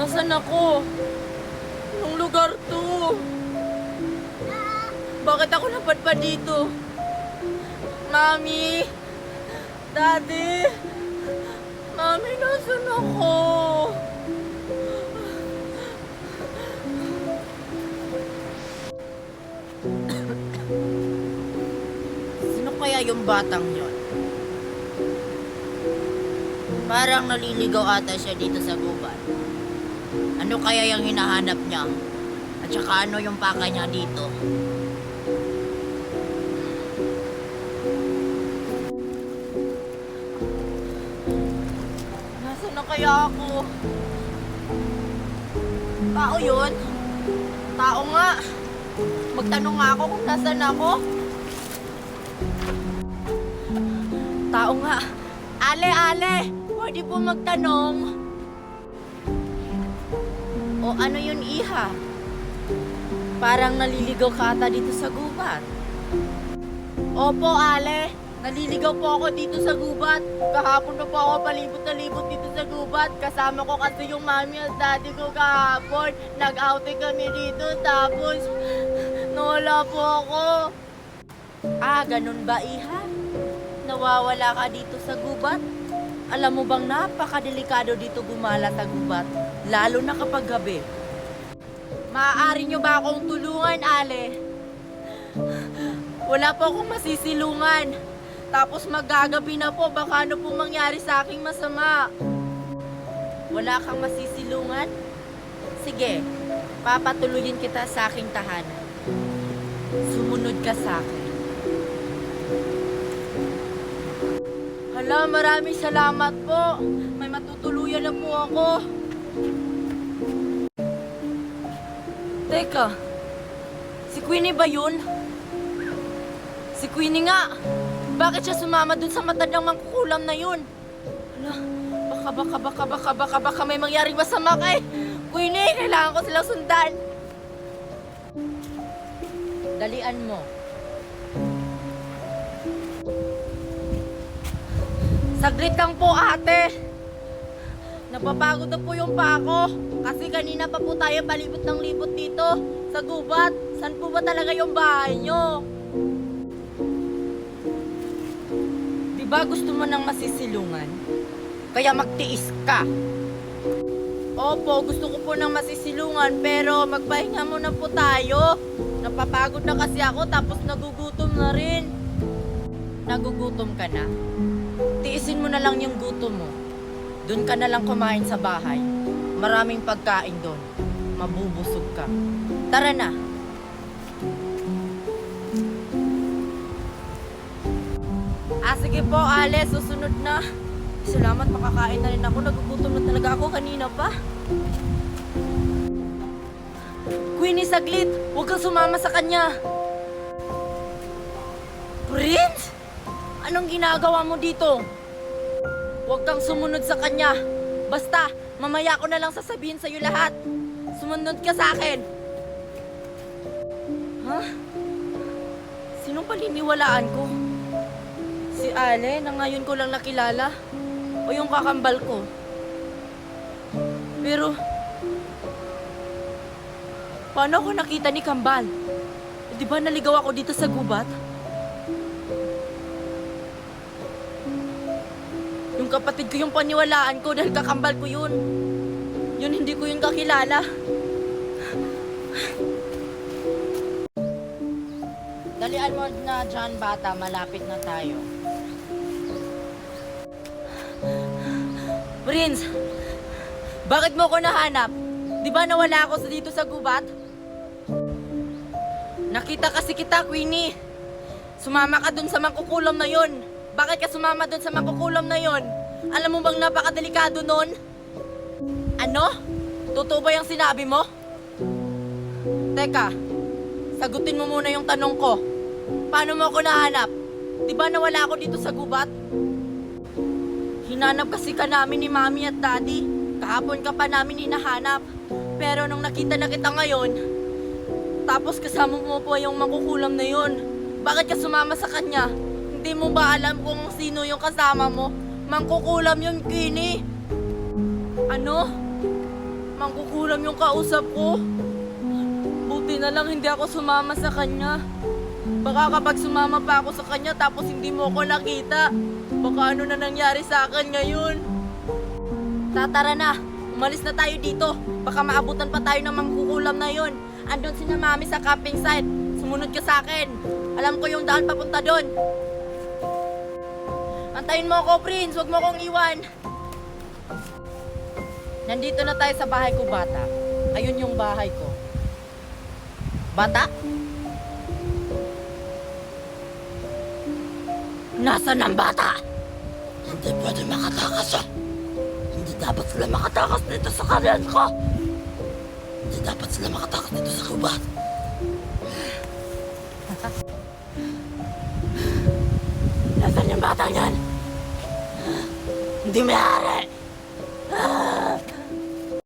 Nasaan ako? Anong lugar to? Bakit ako napadpad dito? Mami! Daddy! Mami, nasaan ako? Sino kaya yung batang yon? Parang naliligaw ata siya dito sa gubat. Ano kaya yung hinahanap niya? At saka ano yung paka niya dito? Nasaan na kaya ako? Tao yun? Tao nga. Magtanong nga ako kung nasaan ako. Tao nga. Ale, ale! Pwede po magtanong. O ano yun, iha? Parang naliligaw ka ata dito sa gubat. Opo, ale. Naliligaw po ako dito sa gubat. Kahapon na po ako palibot na libot dito sa gubat. Kasama ko kasi yung mami at daddy ko kahapon. Nag-outing kami dito tapos nawala po ako. Ah, ganun ba, iha? Nawawala ka dito sa gubat? Alam mo bang napakadelikado dito gumala sa gubat, lalo na kapag gabi. Maaari nyo ba akong tulungan, ale? Wala po akong masisilungan. Tapos magagabi na po, baka ano po mangyari sa aking masama. Wala kang masisilungan? Sige, papatuluyin kita sa aking tahanan. Sumunod ka sa akin. Hala, maraming salamat po. May matutuluyan na po ako. Teka, si Queenie ba yun? Si Queenie nga. Bakit siya sumama dun sa matandang mangkukulam na yun? Hala, baka may mangyaring masama kay Queenie. Kailangan ko silang sundan. Dalian mo. Saglit lang po, ate. Napapagod na po yung pako. Kasi kanina pa po tayo palibot ng libot dito sa gubat. Saan po ba talaga yung bahay nyo? Diba gusto mo ng masisilungan? Kaya magtiis ka. Opo, gusto ko po ng masisilungan pero magpahinga muna po tayo. Napapagod na kasi ako tapos nagugutom na rin. Nagugutom ka na? Tiisin mo na lang yung gutom mo. Doon ka na lang kumain sa bahay. Maraming pagkain doon. Mabubusog ka. Tara na. Sige po, ale. Susunod na. Salamat, makakain na rin ako. Nagugutom na talaga ako kanina pa. Queenie, saglit. Huwag kang sumama sa kanya. Prince? Anong ginagawa mo dito? Huwag kang sumunod sa kanya. Basta, mamaya ko na lang sasabihin sa'yo lahat. Sumunod ka sa akin. Ha? Sinong paniniwalaan ko? Si Ale na ngayon ko lang nakilala? O yung kakambal ko? Pero, paano ako nakita ni Kambal? Di ba naligaw ako dito sa gubat? Yung kapatid ko yung paniwalaan ko dahil kakambal ko yun. Yun hindi ko yun kakilala. Dalian mo na dyan, bata. Malapit na tayo. Prince, bakit mo ko nahanap? Di ba nawala ako dito sa gubat? Nakita kasi kita, Queenie. Sumama ka dun sa mangkukulam na yun. Bakit ka sumama dun sa mangkukulam na yon? Alam mo bang napakadelikado nun? Ano? Totoo ba yung sinabi mo? Teka, sagutin mo muna yung tanong ko. Paano mo ako nahanap? Diba nawala ako dito sa gubat? Hinanap kasi ka namin ni Mami at Daddy. Kahapon ka pa namin hinahanap. Pero nung nakita na kita ngayon, tapos kasama mo po yung mangkukulam na yon. Bakit ka sumama sa kanya? Hindi mo ba alam kung sino yung kasama mo? Mangkukulam yun, Queenie. Ano? Mangkukulam yung kausap ko. Buti na lang hindi ako sumama sa kanya. Baka kapag sumama pa ako sa kanya tapos hindi mo ako nakita, baka ano na nangyari sa akin ngayon. Tara na, umalis na tayo dito. Baka maabutan pa tayo ng mangkukulam na yun. Andun si na mami sa camping site. Sumunod ka sa akin. Alam ko yung daan papunta doon. Antayin mo ako, Prince. Huwag mo akong iwan. Nandito na tayo sa bahay ko, bata. Ayun yung bahay ko. Bata? Nasaan ang bata? Hindi pwede makatakas siya. Hindi dapat sila makatakas dito sa karyan ko. Hindi dapat sila makatakas dito sa gubat. Nasaan yung bata yan? Hindi mayari.